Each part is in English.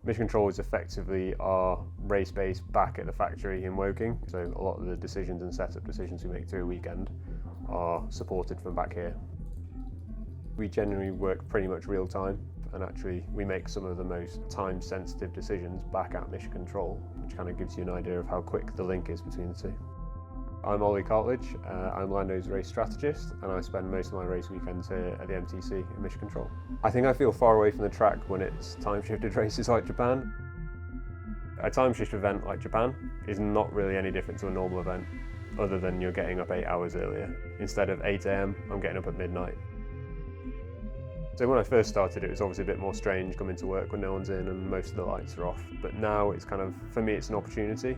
Mission Control is effectively our race base back at the factory in Woking, so a lot of the decisions and setup decisions we make through a weekend are supported from back here. We generally work pretty much real time, and actually we make some of the most time sensitive decisions back at Mission Control, which kind of gives you an idea of how quick the link is between the two. I'm Ollie Cartledge, I'm Lando's race strategist, and I spend most of my race weekends here at the MTC in Mission Control. I think I feel far away from the track when it's time-shifted races like Japan. A time-shift event like Japan is not really any different to a normal event, other than you're getting up 8 hours earlier. Instead of 8 AM, I'm getting up at midnight. So when I first started, it was obviously a bit more strange coming to work when no one's in and most of the lights are off. But now it's kind of, for me, it's an opportunity.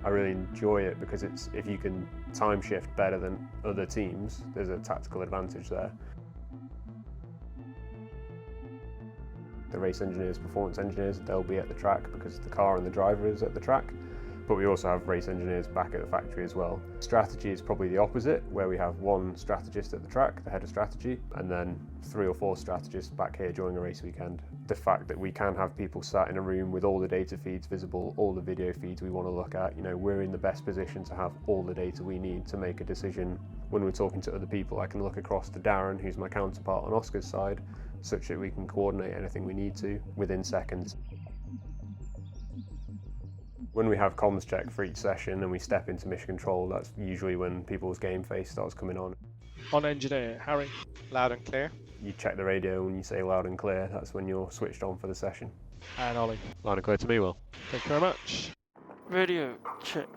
I really enjoy it because if you can time shift better than other teams, there's a tactical advantage there. The race engineers, performance engineers, they'll be at the track because the car and the driver is at the track. But we also have race engineers back at the factory as well. Strategy is probably the opposite, where we have one strategist at the track, the head of strategy, and then 3 or 4 strategists back here during a race weekend. The fact that we can have people sat in a room with all the data feeds visible, all the video feeds we want to look at, we're in the best position to have all the data we need to make a decision. When we're talking to other people, I can look across to Darren, who's my counterpart on Oscar's side, such that we can coordinate anything we need to within seconds. When we have comms check for each session and we step into Mission Control, that's usually when people's game face starts coming on. On engineer, Harry. Loud and clear. You check the radio and you say loud and clear, that's when you're switched on for the session. And Ollie. Loud and clear to me, Will. Thank you very much. Radio check.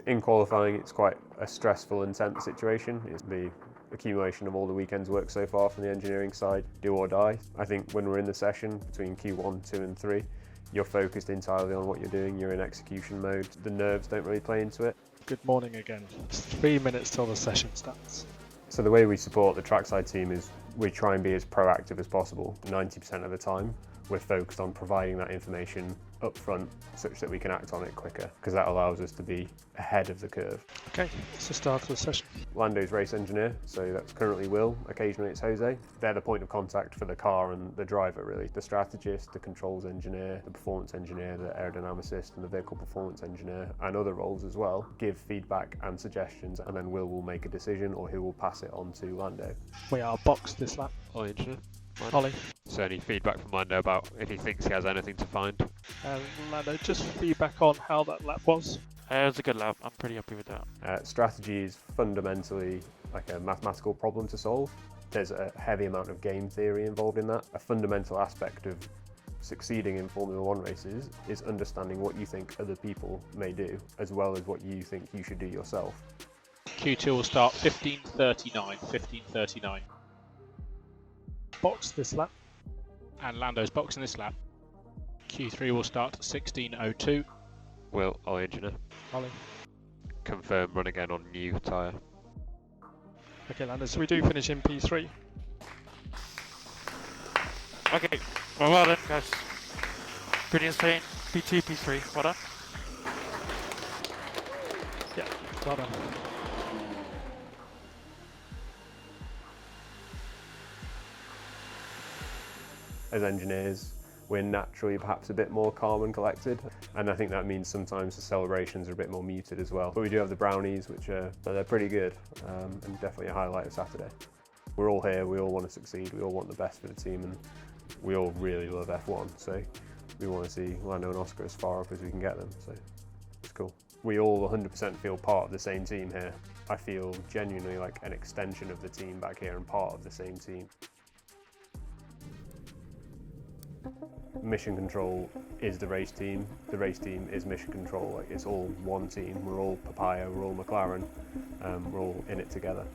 In qualifying, it's quite a stressful, intense situation. It's the accumulation of all the weekend's work so far from the engineering side, do or die. I think when we're in the session between Q1, 2 and 3, you're focused entirely on what you're doing, you're in execution mode. The nerves don't really play into it. Good morning again. It's 3 minutes till the session starts. So the way we support the trackside team is we try and be as proactive as possible. 90% of the time, we're focused on providing that information up front such that we can act on it quicker, because that allows us to be ahead of the curve. Okay, it's the start of the session. Lando's race engineer, so that's currently Will, occasionally it's Jose. They're the point of contact for the car and the driver really. The strategist, the controls engineer, the performance engineer, the aerodynamicist and the vehicle performance engineer, and other roles as well, give feedback and suggestions, and then Will make a decision or he will pass it on to Lando. We are boxed this lap. Ollie, engineer. Ollie. So any feedback from Lando about if he thinks he has anything to find? Lando, just feedback on how that lap was. It was a good lap. I'm pretty happy with that. Strategy is fundamentally like a mathematical problem to solve. There's a heavy amount of game theory involved in that. A fundamental aspect of succeeding in Formula 1 races is understanding what you think other people may do, as well as what you think you should do yourself. Q2 will start 15:39. Box this lap. And Lando's boxing this lap. Q3 will start 16:02. Will, Ollie, engineer. Ollie. Confirm run again on new tyre. Okay, Lando, so we do finish in P3. Okay, well done, guys. Pretty insane. P2, P3, well done. Yeah, well done. As engineers, we're naturally perhaps a bit more calm and collected, and I think that means sometimes the celebrations are a bit more muted as well. But we do have the brownies, which they're pretty good, and definitely a highlight of Saturday. We're all here, we all want to succeed, we all want the best for the team, and we all really love F1, so we want to see Lando and Oscar as far up as we can get them, so it's cool. We all 100% feel part of the same team here. I feel genuinely like an extension of the team back here and part of the same team. Mission Control is the race team is Mission Control. Like, it's all one team, we're all Papaya, we're all McLaren, we're all in it together.